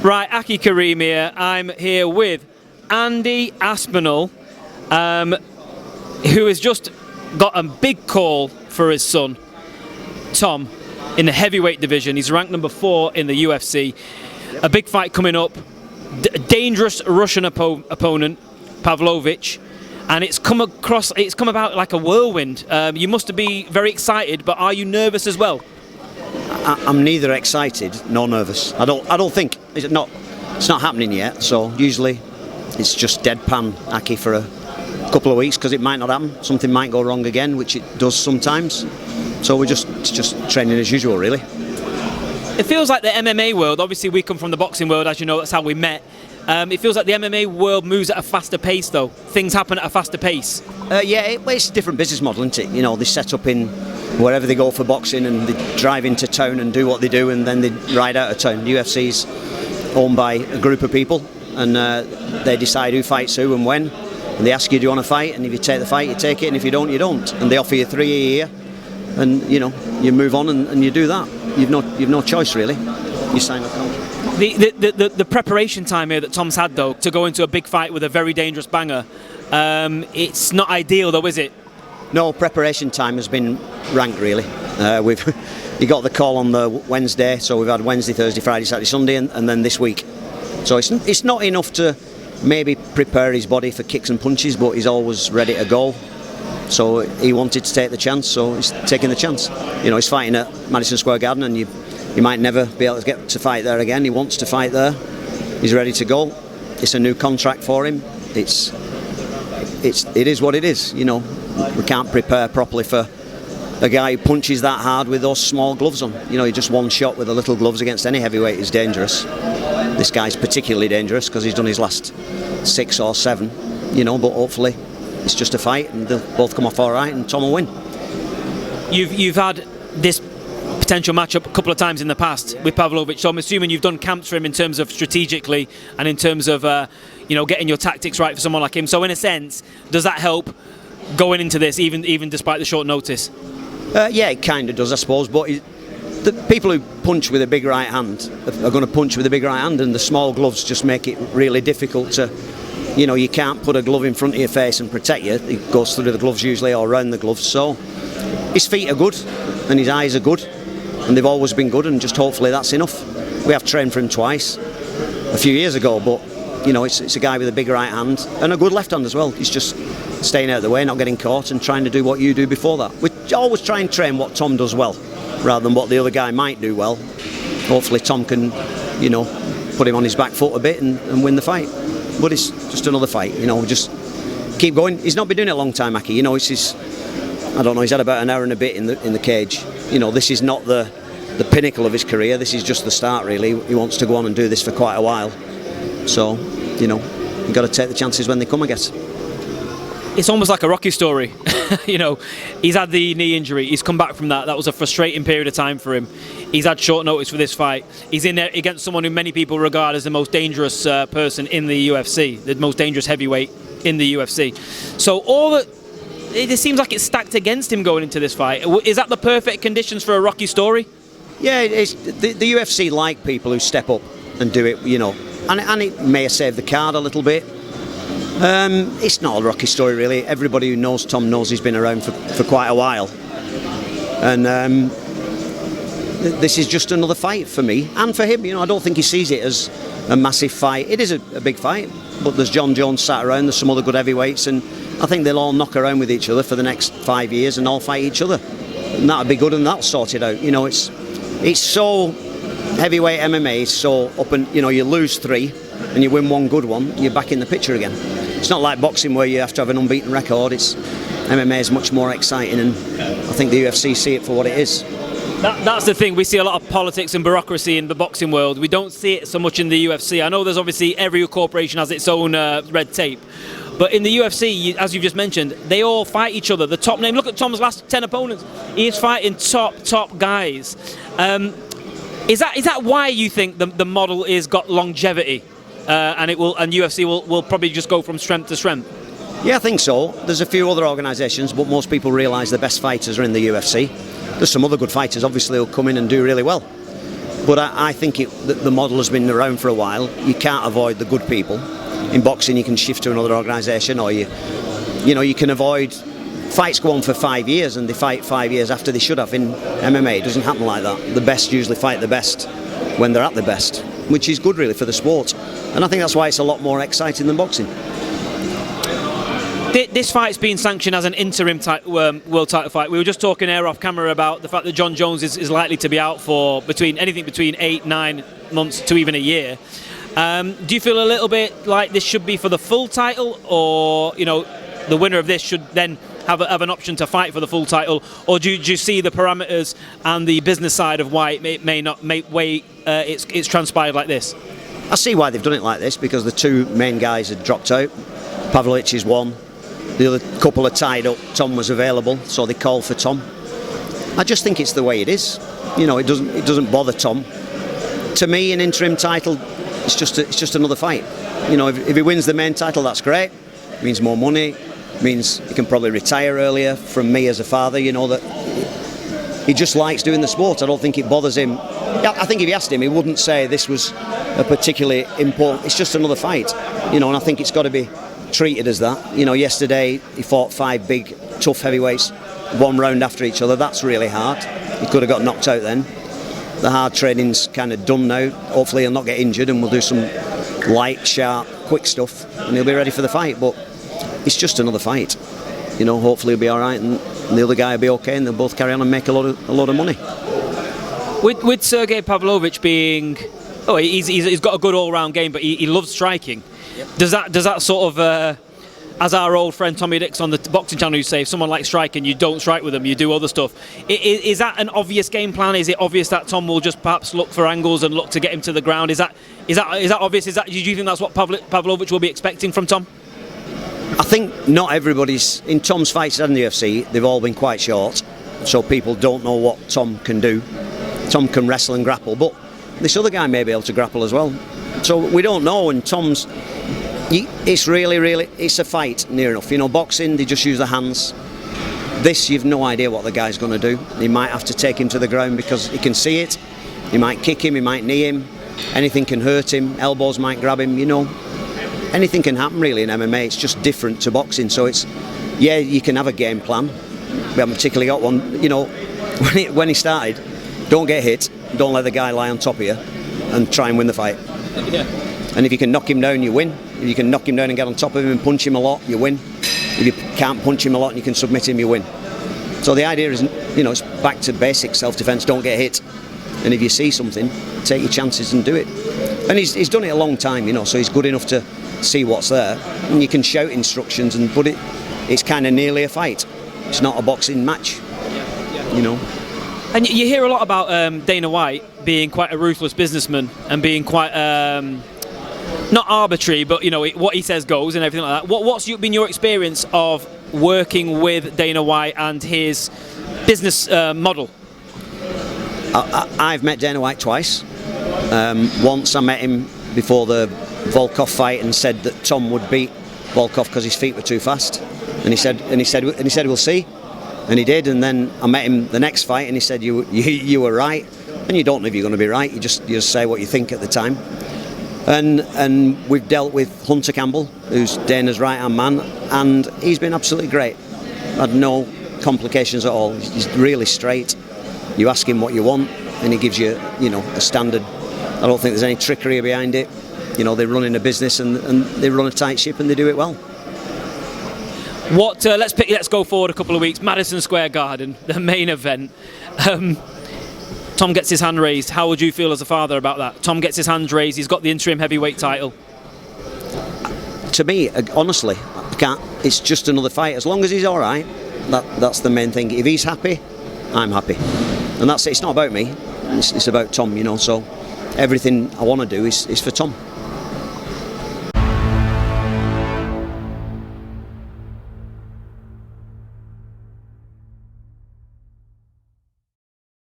Right, Aki Karim here. I'm here with Andy Aspinall, who has just got a big call for his son, Tom, in the heavyweight division. He's ranked number 4 in the UFC. A big fight coming up. Dangerous Russian opponent, Pavlovich. And it's come about like a whirlwind. You must be very excited, but are you nervous as well? I'm neither excited nor nervous. I don't think it's not happening yet. So usually it's just deadpan Aki for a couple of weeks because it might not happen. Something might go wrong again, which it does sometimes. So it's just training as usual, really. It feels like the MMA world. Obviously, we come from the boxing world, as you know. That's how we met. It feels like the MMA world moves at a faster pace, though. Things happen at a faster pace. It's a different business model, isn't it? You know, they set up in wherever they go for boxing, and they drive into town and do what they do, and then they ride out of town. The UFC's owned by a group of people, and they decide who fights who and when. And they ask you, do you want to fight? And if you take the fight, you take it, and if you don't, you don't. And they offer you 3 a year, and you know, you move on and you do that. You've no choice, really. You sign a contract. The preparation time here that Tom's had, though, to go into a big fight with a very dangerous banger, it's not ideal, though, is it? No, preparation time has been rank, really. You got the call on the Wednesday, so we've had Wednesday, Thursday, Friday, Saturday, Sunday, and then this week. So it's not enough to maybe prepare his body for kicks and punches, but he's always ready to go. So he wanted to take the chance, so he's taking the chance. You know, he's fighting at Madison Square Garden, and you might never be able to get to fight there again. He wants to fight there. He's ready to go. It's a new contract for him. It is what it is. You know, we can't prepare properly for a guy who punches that hard with those small gloves on. You know, he just one shot with the little gloves against any heavyweight is dangerous. This guy's particularly dangerous because he's done his last 6 or 7. You know, but hopefully it's just a fight and they'll both come off all right and Tom will win. You've had this potential matchup a couple of times in the past with Pavlovich, so I'm assuming you've done camps for him in terms of strategically and in terms of getting your tactics right for someone like him. So in a sense, does that help going into this, even despite the short notice? Yeah, it kind of does, I suppose. But the people who punch with a big right hand are going to punch with a big right hand, and the small gloves just make it really difficult to. You know, you can't put a glove in front of your face and protect you. It goes through the gloves usually or around the gloves. So his feet are good and his eyes are good, and they've always been good, and just hopefully that's enough. We have trained for him twice a few years ago, but you know, it's a guy with a big right hand and a good left hand as well. He's just staying out of the way, not getting caught, and trying to do what you do before that. We always try and train what Tom does well rather than what the other guy might do well. Hopefully Tom can, you know, put him on his back foot a bit and win the fight. But it's just another fight, you know, just keep going. He's not been doing it a long time, Aki. You know, he's had about an hour and a bit in the cage. You know, this is not the pinnacle of his career. This is just the start, really. He wants to go on and do this for quite a while. So, you know, you've got to take the chances when they come, I guess. It's almost like a Rocky story. You know, he's had the knee injury. He's come back from that. That was a frustrating period of time for him. He's had short notice for this fight. He's in there against someone who many people regard as the most dangerous person in the UFC, the most dangerous heavyweight in the UFC. So it seems like it's stacked against him going into this fight. Is that the perfect conditions for a Rocky story? Yeah, the UFC like people who step up and do it, you know, and it may have saved the card a little bit. It's not a Rocky story, really. Everybody who knows Tom knows he's been around for quite a while. And this is just another fight for me and for him. You know, I don't think he sees it as a massive fight. It is a big fight, but there's John Jones sat around, there's some other good heavyweights, and I think they'll all knock around with each other for the next 5 years and all fight each other. And that'll be good, and that'll sort it out. You know, it's so heavyweight MMA is so up, and you know, you lose 3 and you win 1 good one, you're back in the picture again. It's not like boxing where you have to have an unbeaten record. MMA is much more exciting, and I think the UFC see it for what it is. That's the thing. We see a lot of politics and bureaucracy in the boxing world. We don't see it so much in the UFC. I know there's obviously every corporation has its own red tape, but in the UFC, as you've just mentioned, they all fight each other. The top name. Look at Tom's last 10 opponents. He is fighting top guys. Is that why you think the model is got longevity, and UFC will probably just go from strength to strength? Yeah, I think so. There's a few other organisations, but most people realise the best fighters are in the UFC. There's some other good fighters, obviously, who'll come in and do really well. But I think the model has been around for a while. You can't avoid the good people. In boxing, you can shift to another organisation, or you can avoid. Fights go on for 5 years, and they fight 5 years after they should have. In MMA, it doesn't happen like that. The best usually fight the best when they're at the best, which is good really for the sport. And I think that's why it's a lot more exciting than boxing. This fight's been sanctioned as an interim world title fight. We were just talking air off camera about the fact that John Jones is likely to be out for anything between 8-9 months to even a year. Do you feel a little bit like this should be for the full title, or the winner of this should then have an option to fight for the full title, or do you see the parameters and the business side of why it may not it's transpired like this? I see why they've done it like this, because the two main guys had dropped out. Pavlovich is one. The other couple are tied up. Tom was available, so they called for Tom. I just think it's the way it is. It doesn't bother Tom. To me, an interim title, it's just another fight. If he wins the main title, that's great. It means more money. It means he can probably retire earlier. From me as a father, that he just likes doing the sport. I don't think it bothers him. I think if you asked him, he wouldn't say this was a particularly important. It's just another fight, and I think it's got to be treated as that. Yesterday he fought 5 big, tough heavyweights, one round after each other. That's really hard. He could have got knocked out then. The hard training's kind of done now. Hopefully he'll not get injured, and we'll do some light, sharp, quick stuff, and he'll be ready for the fight. But it's just another fight. Hopefully he'll be all right, and the other guy will be okay, and they'll both carry on and make a lot of money. With Sergei Pavlovich being, he's got a good all-round game, but he loves striking. Yep. Does that sort of, as our old friend Tommy Dix on the boxing channel used to say, if someone likes striking, you don't strike with them, you do other stuff. Is that an obvious game plan? Is it obvious that Tom will just perhaps look for angles and look to get him to the ground? Is that obvious? Do you think that's what Pavlovich will be expecting from Tom? I think not everybody's in Tom's fights in the UFC. They've all been quite short, so people don't know what Tom can do. Tom can wrestle and grapple, but this other guy may be able to grapple as well. So we don't know. And it's really, it's a fight near enough. Boxing, they just use the hands. This, you've no idea what the guy's going to do. He might have to take him to the ground because he can see it. He might kick him, he might knee him. Anything can hurt him. Elbows might grab him. Anything can happen really in MMA. It's just different to boxing. So you can have a game plan. We haven't particularly got one. When he started, don't get hit. Don't let the guy lie on top of you, and try and win the fight. Yeah. And if you can knock him down, you win. If you can knock him down and get on top of him and punch him a lot, you win. If you can't punch him a lot and you can submit him, you win. So the idea is, it's back to basic self-defense. Don't get hit. And if you see something, take your chances and do it. And he's done it a long time, so he's good enough to see what's there. And you can shout instructions, but it's kind of nearly a fight. It's not a boxing match, And you hear a lot about Dana White being quite a ruthless businessman and being quite not arbitrary, but what he says goes and everything like that. What's been your experience of working with Dana White and his business model? I've met Dana White twice. Once I met him before the Volkov fight and said that Tom would beat Volkov because his feet were too fast, and he said we'll see. And he did, and then I met him the next fight, and he said you were right, and you don't know if you're going to be right. You just say what you think at the time. And we've dealt with Hunter Campbell, who's Dana's right-hand man, and he's been absolutely great. Had no complications at all. He's really straight. You ask him what you want, and he gives you, a standard. I don't think there's any trickery behind it. They're running a business, and they run a tight ship, and they do it well. Let's go forward a couple of weeks. Madison Square Garden, the main event. Tom gets his hand raised. How would you feel as a father about that? Tom gets his hand raised. He's got the interim heavyweight title. To me, honestly, I can't. It's just another fight. As long as he's all right, that's the main thing. If he's happy, I'm happy, and that's it. It's not about me. It's about Tom. So everything I want to do is for Tom.